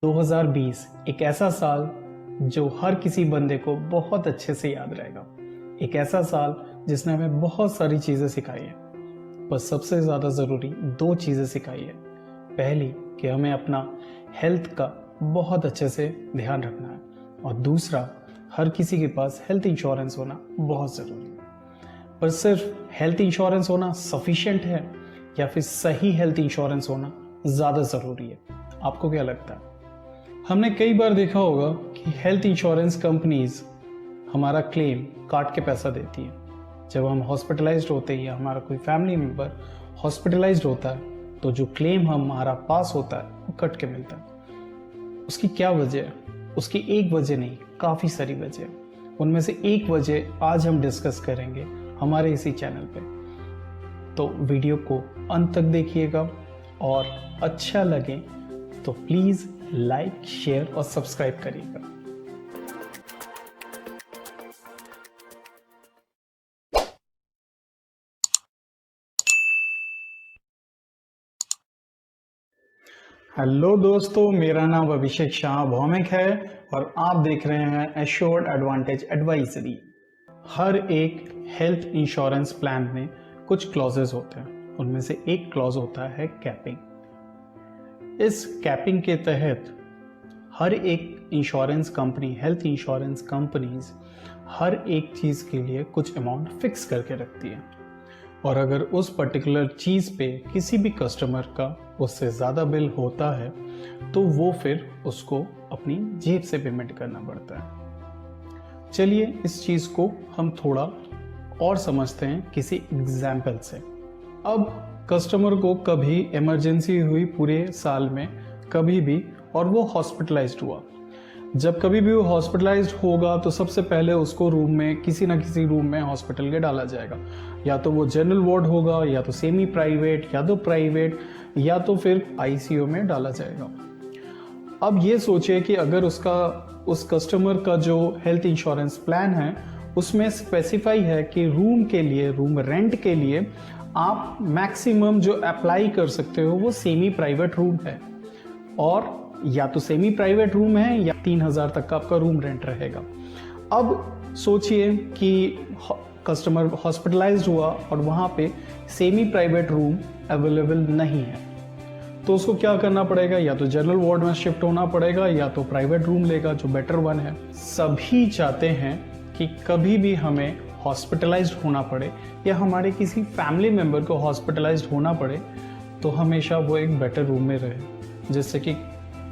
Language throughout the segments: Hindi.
2020 एक ऐसा साल जो हर किसी बंदे को बहुत अच्छे से याद रहेगा। एक ऐसा साल जिसने हमें बहुत सारी चीज़ें सिखाई है, पर सबसे ज़्यादा ज़रूरी दो चीज़ें सिखाई है। पहली कि हमें अपना हेल्थ का बहुत अच्छे से ध्यान रखना है, और दूसरा हर किसी के पास हेल्थ इंश्योरेंस होना बहुत ज़रूरी है। पर सिर्फ हेल्थ इंश्योरेंस होना सफिशिएंट है या फिर सही हेल्थ इंश्योरेंस होना ज़्यादा ज़रूरी है? आपको क्या लगता है? हमने कई बार देखा होगा कि हेल्थ इंश्योरेंस कंपनीज हमारा क्लेम काट के पैसा देती है। जब हम हॉस्पिटलाइज्ड होते हैं या हमारा कोई फैमिली मेम्बर हॉस्पिटलाइज्ड होता है तो जो क्लेम हमारा पास होता है वो कट के मिलता है। उसकी क्या वजह है? उसकी एक वजह नहीं, काफ़ी सारी वजह है। उनमें से एक वजह आज हम डिस्कस करेंगे हमारे इसी चैनल पे। तो वीडियो को अंत तक देखिएगा, और अच्छा लगे तो प्लीज़ लाइक, शेयर और सब्सक्राइब करिएगा। हेलो दोस्तों, मेरा नाम अभिषेक शाह भौमिक है और आप देख रहे हैं एश्योर्ड एडवांटेज एडवाइजरी। हर एक हेल्थ इंश्योरेंस प्लान में कुछ क्लॉजेज होते हैं। उनमें से एक क्लॉज होता है कैपिंग। इस कैपिंग के तहत हर एक insurance company, health insurance companies हर एक चीज़ के लिए कुछ अमाउंट फिक्स करके रखती है, और अगर उस पर्टिकुलर चीज़ पे किसी भी कस्टमर का उससे ज़्यादा बिल होता है तो वो फिर उसको अपनी जेब से पेमेंट करना पड़ता है। चलिए इस चीज़ को हम थोड़ा और समझते हैं किसी एग्जाम्पल से। अब कस्टमर को कभी इमरजेंसी हुई पूरे साल में, कभी भी, और वो हॉस्पिटलाइज्ड हुआ। जब कभी भी वो हॉस्पिटलाइज्ड होगा तो सबसे पहले उसको रूम में, किसी ना किसी रूम में हॉस्पिटल के डाला जाएगा। या तो वो जनरल वार्ड होगा, या तो सेमी प्राइवेट, या तो प्राइवेट, या तो फिर आईसीयू में डाला जाएगा। अब ये सोचिए कि अगर उस कस्टमर का जो हेल्थ इंश्योरेंस प्लान है उसमें स्पेसिफाई है कि रूम के लिए, रूम रेंट के लिए आप मैक्सिमम जो अप्लाई कर सकते हो वो सेमी प्राइवेट रूम है, और या तो सेमी प्राइवेट रूम है या 3,000 तक का आपका रूम रेंट रहेगा। अब सोचिए कि कस्टमर हॉस्पिटलाइज्ड हुआ और वहाँ पे सेमी प्राइवेट रूम अवेलेबल नहीं है, तो उसको क्या करना पड़ेगा? या तो जनरल वार्ड में शिफ्ट होना पड़ेगा, या तो प्राइवेट रूम लेगा जो बेटर वन है। सभी चाहते हैं कि कभी भी हमें हॉस्पिटलाइज्ड होना पड़े या हमारे किसी फैमिली मेम्बर को हॉस्पिटलाइज्ड होना पड़े तो हमेशा वो एक बेटर रूम में रहे, जिससे कि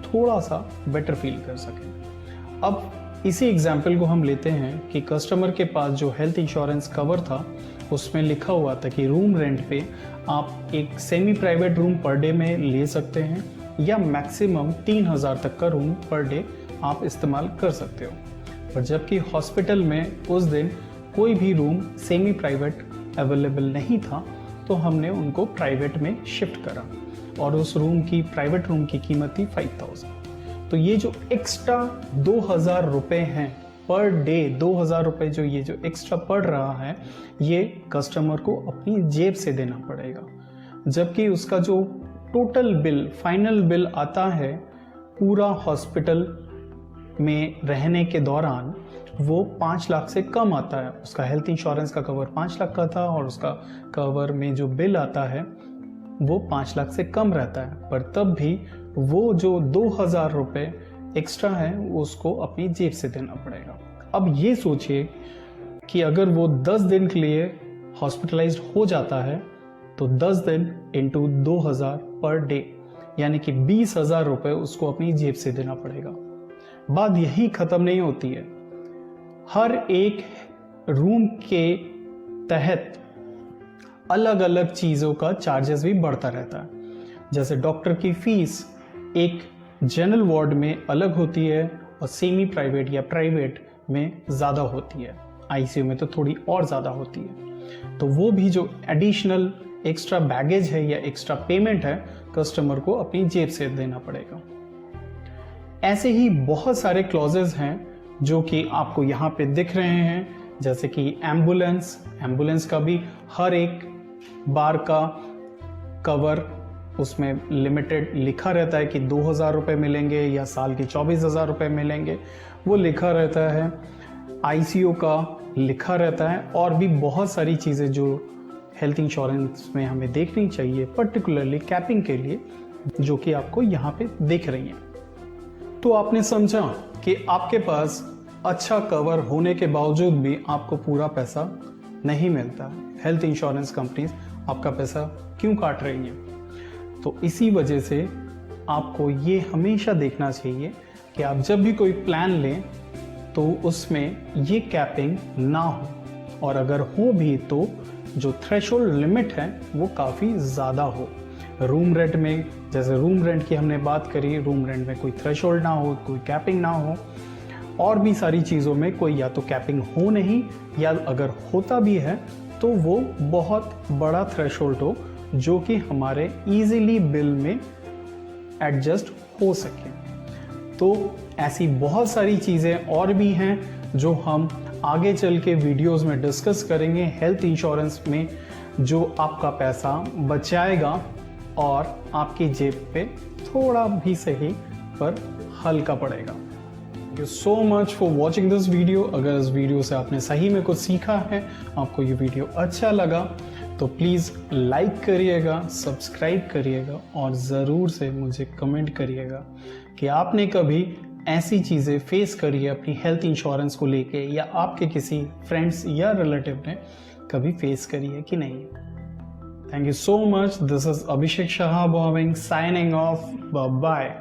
थोड़ा सा बेटर फील कर सकें। अब इसी एग्जाम्पल को हम लेते हैं कि कस्टमर के पास जो हेल्थ इंश्योरेंस कवर था उसमें लिखा हुआ था कि रूम रेंट पे आप एक semi private room per day में ले सकते हैं, या मैक्सिमम 3,000 तक का रूम पर डे आप इस्तेमाल कर सकते हो। पर जबकि हॉस्पिटल में उस दिन कोई भी रूम सेमी प्राइवेट अवेलेबल नहीं था, तो हमने उनको प्राइवेट में शिफ्ट करा, और उस प्राइवेट रूम की कीमत थी 5,000। तो ये जो एक्स्ट्रा 2,000 रुपये हैं पर डे, 2,000 रुपये जो ये जो एक्स्ट्रा पड़ रहा है, ये कस्टमर को अपनी जेब से देना पड़ेगा। जबकि उसका जो टोटल बिल, फाइनल बिल आता है पूरा हॉस्पिटल में रहने के दौरान, वो 5 लाख से कम आता है। उसका हेल्थ इंश्योरेंस का कवर 5 लाख का था, और उसका कवर में जो बिल आता है वो 5 लाख से कम रहता है। पर तब भी वो जो 2,000 रुपये एक्स्ट्रा है वो उसको अपनी जेब से देना पड़ेगा। अब ये सोचिए कि अगर वो 10 दिन के लिए हॉस्पिटलाइज्ड हो जाता है तो 10 दिन इंटू 2,000 पर डे, यानी कि 20,000 रुपये उसको अपनी जेब से देना पड़ेगा। बात यही ख़त्म नहीं होती है। हर एक रूम के तहत अलग अलग चीज़ों का चार्जेस भी बढ़ता रहता है। जैसे डॉक्टर की फीस एक जनरल वार्ड में अलग होती है और सेमी प्राइवेट या प्राइवेट में ज़्यादा होती है, आईसीयू में तो थोड़ी और ज़्यादा होती है। तो वो भी जो एडिशनल एक्स्ट्रा बैगेज है या एक्स्ट्रा पेमेंट है, कस्टमर को अपनी जेब से देना पड़ेगा। ऐसे ही बहुत सारे क्लॉजेज हैं जो कि आपको यहाँ पे दिख रहे हैं, जैसे कि एम्बुलेंस का भी हर एक बार का कवर उसमें लिमिटेड लिखा रहता है कि 2,000 रुपये मिलेंगे या साल के 24,000 रुपये मिलेंगे, वो लिखा रहता है। आईसीयू का लिखा रहता है और भी बहुत सारी चीज़ें जो हेल्थ इंश्योरेंस में हमें देखनी चाहिए, पर्टिकुलरली कैपिंग के लिए, जो कि आपको यहाँ पे दिख रही हैं। तो आपने समझा कि आपके पास अच्छा कवर होने के बावजूद भी आपको पूरा पैसा नहीं मिलता। हेल्थ इंश्योरेंस कंपनीज आपका पैसा क्यों काट रही हैं? तो इसी वजह से आपको ये हमेशा देखना चाहिए कि आप जब भी कोई प्लान लें तो उसमें ये कैपिंग ना हो, और अगर हो भी तो जो थ्रेशोल्ड लिमिट है वो काफ़ी ज़्यादा हो। रूम रेंट में, जैसे रूम रेंट की हमने बात करी, रूम रेंट में कोई थ्रेशोल्ड ना हो, कोई कैपिंग ना हो। और भी सारी चीज़ों में कोई या तो कैपिंग हो नहीं, या अगर होता भी है तो वो बहुत बड़ा थ्रेशोल्ड हो जो कि हमारे इजीली बिल में एडजस्ट हो सके। तो ऐसी बहुत सारी चीज़ें और भी हैं जो हम आगे चल के वीडियोस में डिस्कस करेंगे हेल्थ इंश्योरेंस में, जो आपका पैसा बचाएगा और आपकी जेब पे थोड़ा भी सही पर हल्का पड़ेगा। Thank you so much for watching this video. अगर इस वीडियो से आपने सही में कुछ सीखा है, आपको ये वीडियो अच्छा लगा, तो प्लीज़ लाइक करिएगा, सब्सक्राइब करिएगा और ज़रूर से मुझे कमेंट करिएगा कि आपने कभी ऐसी चीज़ें फेस करी है अपनी हेल्थ इंश्योरेंस को लेके, या आपके किसी फ्रेंड्स या रिलेटिव ने कभी फेस करी है कि नहीं। Thank you so much. This is Abhishek Shah bobbing signing off. Bye bye.